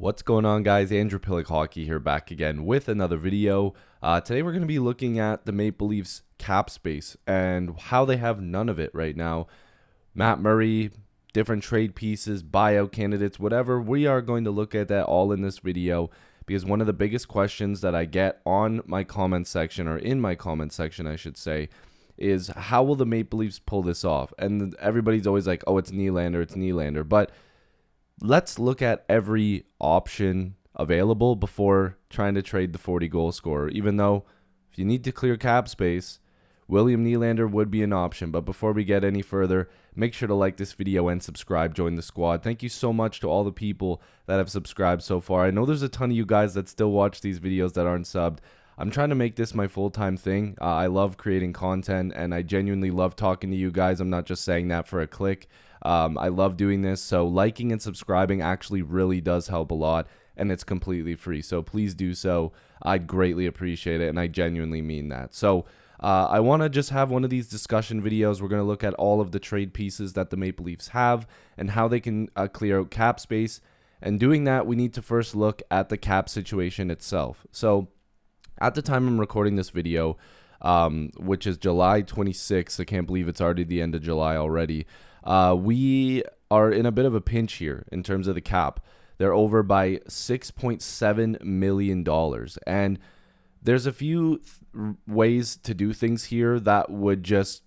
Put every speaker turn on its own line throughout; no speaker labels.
What's going on, guys? Andrew Piluk Hockey here, back again with another video. Today we're going to be looking at the Maple Leafs cap space and how they have none of it right now. Matt Murray, different trade pieces, buyout candidates, whatever. We are going to look at that all in this video because one of the biggest questions that I get on my comment section, or in my comment section I should say, is how will the Maple Leafs pull this off? And everybody's always like, oh, it's Nylander, but let's look at every option available before trying to trade the 40 goal scorer. Even though if you need to clear cap space, William Nylander would be an option. But before we get any further, make sure to like this video and subscribe. Join the squad. Thank you so much to all the people that have subscribed so far. I know there's a ton of you guys that still watch these videos that aren't subbed. I'm trying to make this my full-time thing. I love creating content, and I genuinely love talking to you guys. I'm not just saying that for a click. I love doing this, so liking and subscribing actually really does help a lot, and it's completely free, so please do so. I'd greatly appreciate it, and I genuinely mean that. So I want to just have one of these discussion videos. We're going to look at all of the trade pieces that the Maple Leafs have and how they can clear out cap space. And doing that, we need to first look at the cap situation itself. So at the time I'm recording this video, which is July 26th, I can't believe it's already the end of July already. We are in a bit of a pinch here in terms of the cap. They're over by $6.7 million. And there's a few ways to do things here that would just,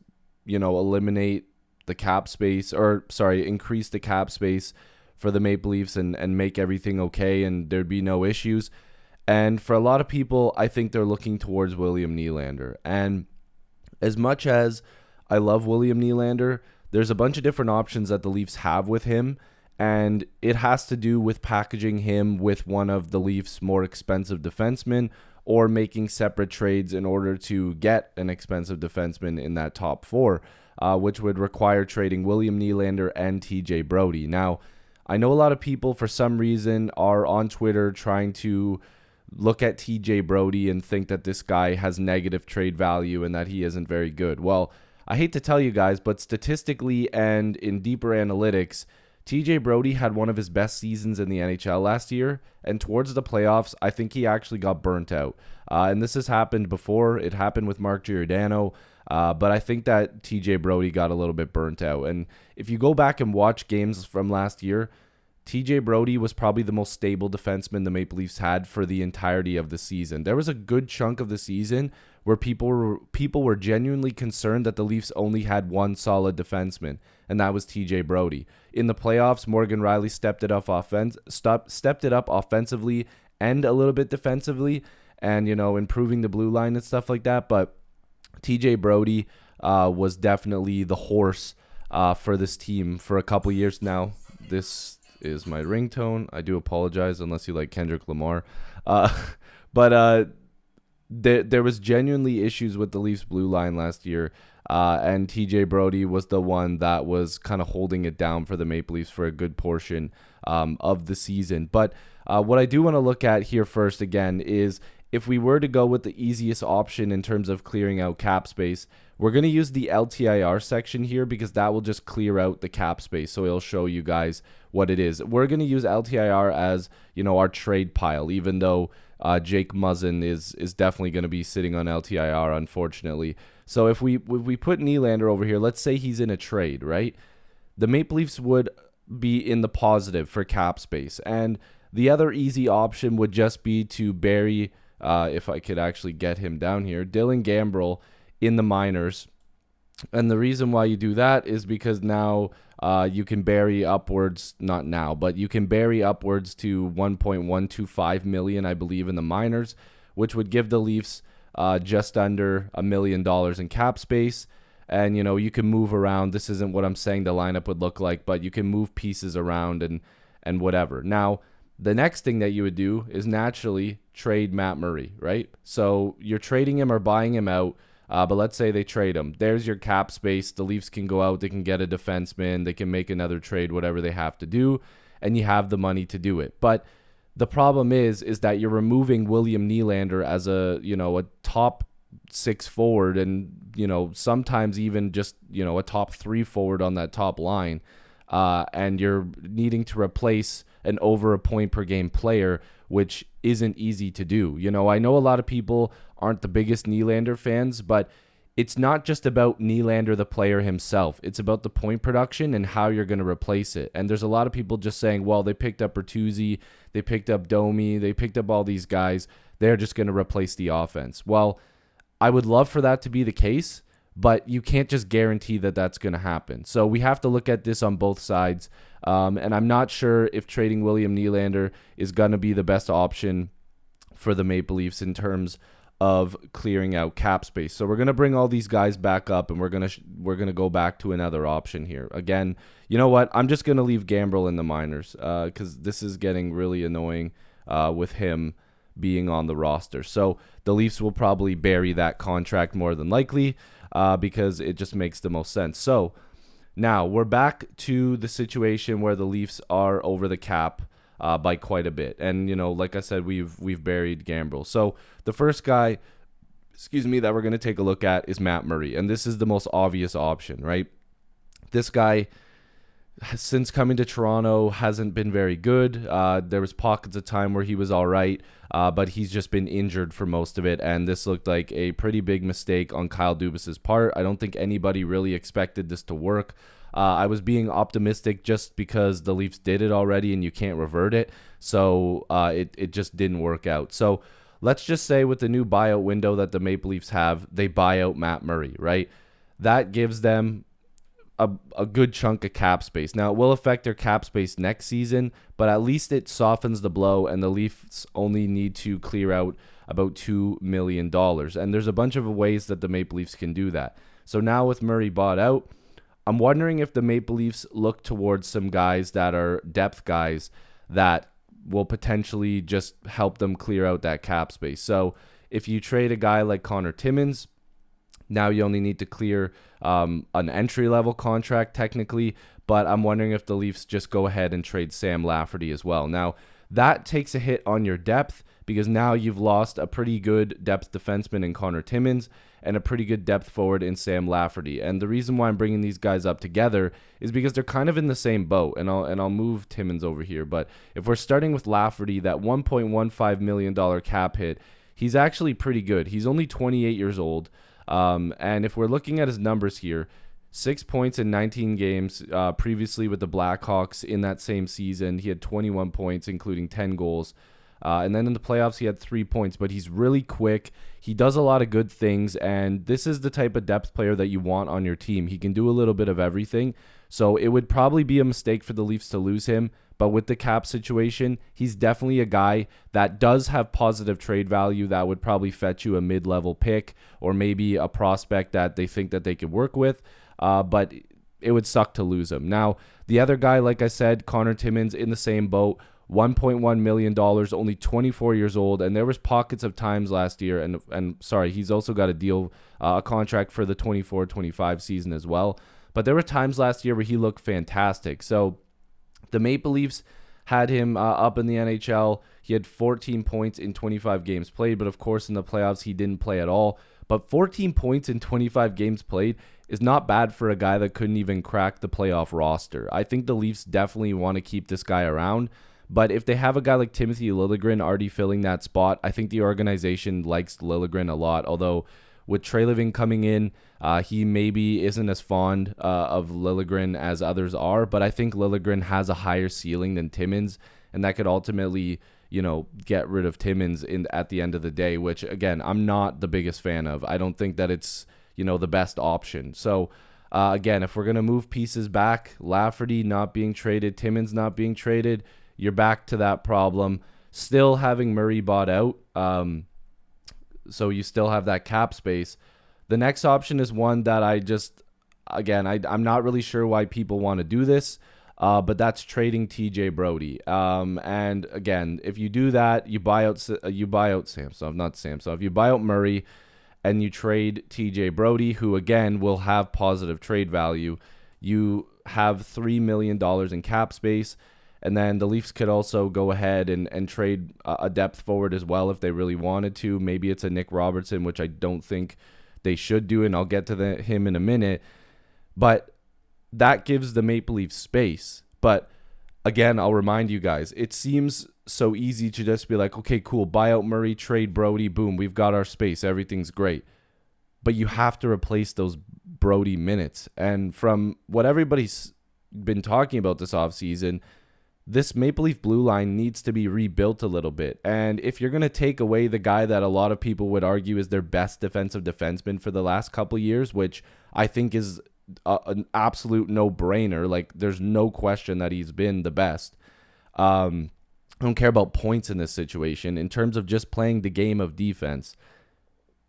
eliminate the cap space, increase the cap space for the Maple Leafs and make everything okay and there'd be no issues. And for a lot of people, I think they're looking towards William Nylander. And as much as I love William Nylander, there's a bunch of different options that the Leafs have with him, and it has to do with packaging him with one of the Leafs' more expensive defensemen or making separate trades in order to get an expensive defenseman in that top four, which would require trading William Nylander and TJ Brody. Now, I know a lot of people for some reason are on Twitter trying to look at TJ Brody and think that this guy has negative trade value and that he isn't very good. Well, I hate to tell you guys, but statistically and in deeper analytics, TJ Brody had one of his best seasons in the NHL last year, and towards the playoffs, I think he actually got burnt out. And this has happened before. It happened with Mark Giordano, but I think that TJ Brody got a little bit burnt out. And if you go back and watch games from last year, TJ Brody was probably the most stable defenseman the Maple Leafs had for the entirety of the season. There was a good chunk of the season where people were genuinely concerned that the Leafs only had one solid defenseman, and that was TJ Brody. In the playoffs, Morgan Rielly stepped it up offensively and a little bit defensively, and improving the blue line and stuff like that. But TJ Brody was definitely the horse for this team for a couple years now. This is my ringtone. I do apologize unless you like Kendrick Lamar. But there was genuinely issues with the Leafs blue line last year, and TJ Brody was the one that was kind of holding it down for the Maple Leafs for a good portion of the season. But what I do want to look at here first again is if we were to go with the easiest option in terms of clearing out cap space, we're going to use the LTIR section here because that will just clear out the cap space. So it'll show you guys what it is. We're going to use LTIR as, our trade pile, even though Jake Muzzin is definitely going to be sitting on LTIR, unfortunately. So if we put Nylander over here, let's say he's in a trade, right? The Maple Leafs would be in the positive for cap space. And the other easy option would just be to bury, if I could actually get him down here, Dylan Gambrell in the minors. And the reason why you do that is because now you can bury upwards, not now, but you can bury upwards to $1.125 million, I believe, in the minors, which would give the Leafs just under $1 million in cap space. And, you can move around. This isn't what I'm saying the lineup would look like, but you can move pieces around and whatever. Now, the next thing that you would do is naturally trade Matt Murray, right? So you're trading him or buying him out. But let's say they trade him. There's your cap space. The Leafs can go out. They can get a defenseman. They can make another trade, whatever they have to do, and you have the money to do it. But the problem is that you're removing William Nylander as a top 6 forward and, sometimes even just, a top 3 forward on that top line. And you're needing to replace an over a point per game player, which isn't easy to do. You know, I know a lot of people aren't the biggest Nylander fans, but it's not just about Nylander, the player himself. It's about the point production and how you're going to replace it. And there's a lot of people just saying, well, they picked up Bertuzzi, they picked up Domi, they picked up all these guys. They're just going to replace the offense. Well, I would love for that to be the case, but you can't just guarantee that that's going to happen. So we have to look at this on both sides. And I'm not sure if trading William Nylander is going to be the best option for the Maple Leafs in terms of clearing out cap space. So we're going to bring all these guys back up, and we're going to go back to another option here. Again, you know what? I'm just going to leave Gambrell in the minors because this is getting really annoying with him being on the roster. So the Leafs will probably bury that contract more than likely because it just makes the most sense. So now we're back to the situation where the Leafs are over the cap by quite a bit. And, you know, like I said, we've buried Gambrell. So the first guy, that we're going to take a look at is Matt Murray. And this is the most obvious option, right? This guy, since coming to Toronto, hasn't been very good. There was pockets of time where he was all right, but he's just been injured for most of it. And this looked like a pretty big mistake on Kyle Dubas's part. I don't think anybody really expected this to work. I was being optimistic just because the Leafs did it already and you can't revert it. So it just didn't work out. So let's just say with the new buyout window that the Maple Leafs have, they buy out Matt Murray, right? That gives them a good chunk of cap space. Now, it will affect their cap space next season, but at least it softens the blow, and the Leafs only need to clear out about $2 million. And there's a bunch of ways that the Maple Leafs can do that. So now with Murray bought out, I'm wondering if the Maple Leafs look towards some guys that are depth guys that will potentially just help them clear out that cap space. So if you trade a guy like Connor Timmins, now you only need to clear an entry-level contract technically, but I'm wondering if the Leafs just go ahead and trade Sam Lafferty as well. Now, that takes a hit on your depth because now you've lost a pretty good depth defenseman in Connor Timmins and a pretty good depth forward in Sam Lafferty. And the reason why I'm bringing these guys up together is because they're kind of in the same boat. And I'll move Timmins over here. But if we're starting with Lafferty, that $1.15 million cap hit, he's actually pretty good. He's only 28 years old. And if we're looking at his numbers here, 6 points in 19 games previously with the Blackhawks in that same season. He had 21 points, including 10 goals. And then in the playoffs, he had 3 points, but he's really quick. He does a lot of good things, and this is the type of depth player that you want on your team. He can do a little bit of everything, so it would probably be a mistake for the Leafs to lose him, but with the cap situation, he's definitely a guy that does have positive trade value that would probably fetch you a mid-level pick or maybe a prospect that they think that they could work with, but it would suck to lose him. Now, the other guy, like I said, Connor Timmins, in the same boat, $1.1 million, only 24 years old, and there was pockets of times last year, and sorry, he's also got a contract for the 24-25 season as well, but there were times last year where he looked fantastic. So the Maple Leafs had him up in the NHL. He had 14 points in 25 games played, but of course in the playoffs he didn't play at all. But 14 points in 25 games played is not bad for a guy that couldn't even crack the playoff roster. I think the Leafs definitely want to keep this guy around. But if they have a guy like Timothy Liljegren already filling that spot, I think the organization likes Liljegren a lot. Although with Treliving coming in, he maybe isn't as fond of Liljegren as others are. But I think Liljegren has a higher ceiling than Timmins, and that could ultimately, get rid of Timmins at the end of the day, which, again, I'm not the biggest fan of. I don't think that it's, the best option. So, again, if we're going to move pieces back, Lafferty not being traded, Timmins not being traded, you're back to that problem. Still having Murray bought out, so you still have that cap space. The next option is one that I'm not really sure why people want to do this, but that's trading TJ Brody. And again, if you do that, you buy out Samsonov, not Samsonov. You buy out Murray, and you trade TJ Brody, who again will have positive trade value. You have $3 million in cap space. And then the Leafs could also go ahead and trade a depth forward as well if they really wanted to. Maybe it's a Nick Robertson, which I don't think they should do, and I'll get to him in a minute. But that gives the Maple Leafs space. But Again, I'll remind you guys, it seems so easy to just be like, okay, cool, buy out Murray, trade Brody, boom, we've got our space, everything's great. But you have to replace those Brody minutes. And from what everybody's been talking about this offseason, this Maple Leaf blue line needs to be rebuilt a little bit. And if you're going to take away the guy that a lot of people would argue is their best defensive defenseman for the last couple of years, which I think is an absolute no-brainer. Like, there's no question that he's been the best. I don't care about points in this situation. In terms of just playing the game of defense,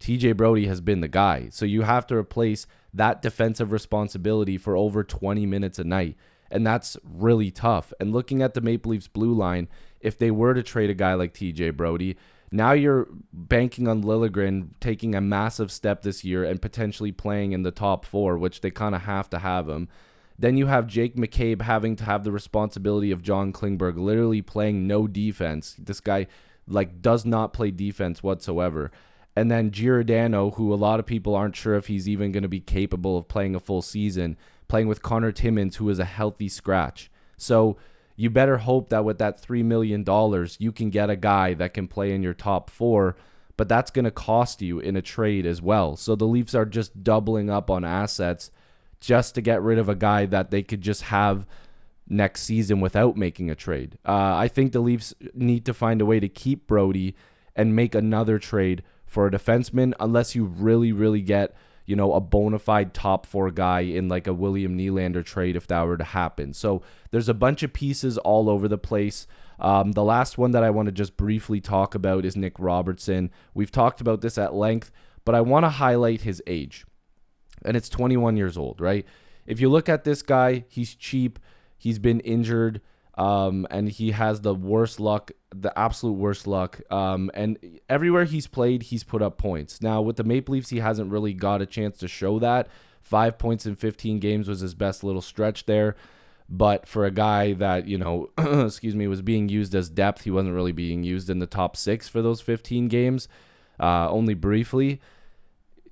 TJ Brody has been the guy. So you have to replace that defensive responsibility for over 20 minutes a night. And that's really tough. And looking at the Maple Leafs blue line, if they were to trade a guy like TJ Brody, now you're banking on Liljegren taking a massive step this year and potentially playing in the top 4, which they kind of have to have him. Then you have Jake McCabe having to have the responsibility of John Klingberg literally playing no defense. This guy does not play defense whatsoever. And then Giordano, who a lot of people aren't sure if he's even going to be capable of playing a full season, playing with Connor Timmins, who is a healthy scratch. So you better hope that with that $3 million, you can get a guy that can play in your top 4, but that's going to cost you in a trade as well. So the Leafs are just doubling up on assets just to get rid of a guy that they could just have next season without making a trade. I think the Leafs need to find a way to keep Brody and make another trade for a defenseman, unless you really, really get, a bona fide top 4 guy in like a William Nylander trade if that were to happen. So there's a bunch of pieces all over the place. The last one that I want to just briefly talk about is Nick Robertson. We've talked about this at length, but I want to highlight his age. And it's 21 years old, right? If you look at this guy, he's cheap. He's been injured. And he has the worst luck, the absolute worst luck. And everywhere he's played, he's put up points. Now, with the Maple Leafs, he hasn't really got a chance to show that. 5 points in 15 games was his best little stretch there. But for a guy that, was being used as depth, he wasn't really being used in the top 6 for those 15 games, only briefly.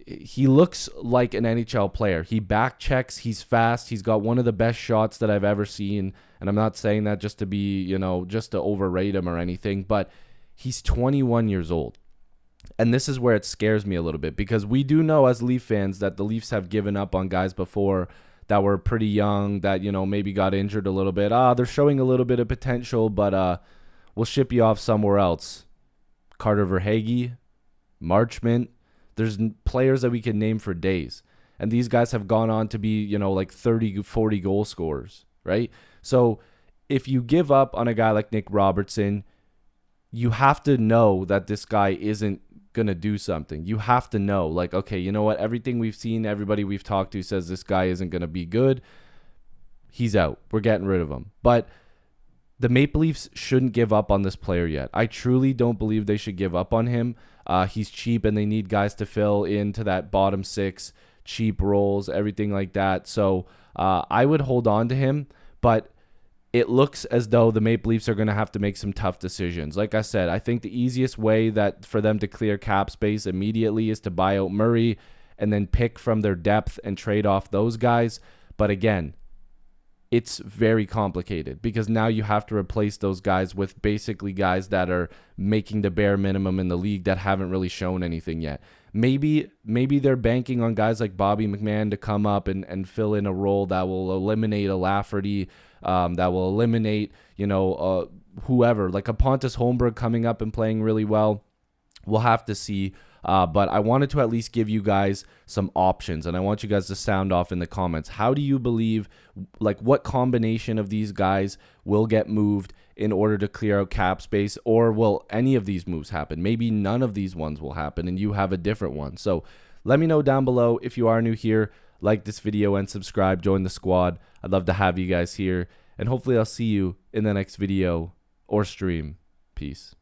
He looks like an NHL player. He back checks. He's fast. He's got one of the best shots that I've ever seen. And I'm not saying that just to be, just to overrate him or anything, but he's 21 years old. And this is where it scares me a little bit, because we do know as Leaf fans that the Leafs have given up on guys before that were pretty young, that, maybe got injured a little bit. They're showing a little bit of potential, but we'll ship you off somewhere else. Carter Verhaeghe, Marchment. There's players that we can name for days. And these guys have gone on to be, 30, 40 goal scorers, right? So if you give up on a guy like Nick Robertson, you have to know that this guy isn't going to do something. You have to know, okay, you know what? Everything we've seen, everybody we've talked to says this guy isn't going to be good. He's out. We're getting rid of him. But the Maple Leafs shouldn't give up on this player yet. I truly don't believe they should give up on him. He's cheap, and they need guys to fill into that bottom 6, cheap roles, everything like that. So I would hold on to him, but it looks as though the Maple Leafs are going to have to make some tough decisions. Like I said, I think the easiest way that for them to clear cap space immediately is to buy out Murray and then pick from their depth and trade off those guys. But again, it's very complicated, because now you have to replace those guys with basically guys that are making the bare minimum in the league that haven't really shown anything yet. Maybe they're banking on guys like Bobby McMahon to come up and fill in a role that will eliminate a Lafferty, that will eliminate, whoever, like a Pontus Holmberg coming up and playing really well. We'll have to see. But I wanted to at least give you guys some options, and I want you guys to sound off in the comments. How do you believe, what combination of these guys will get moved in order to clear out cap space, or will any of these moves happen? Maybe none of these ones will happen, and you have a different one. So let me know down below. If you are new here, like this video and subscribe, join the squad. I'd love to have you guys here, and hopefully I'll see you in the next video or stream. Peace.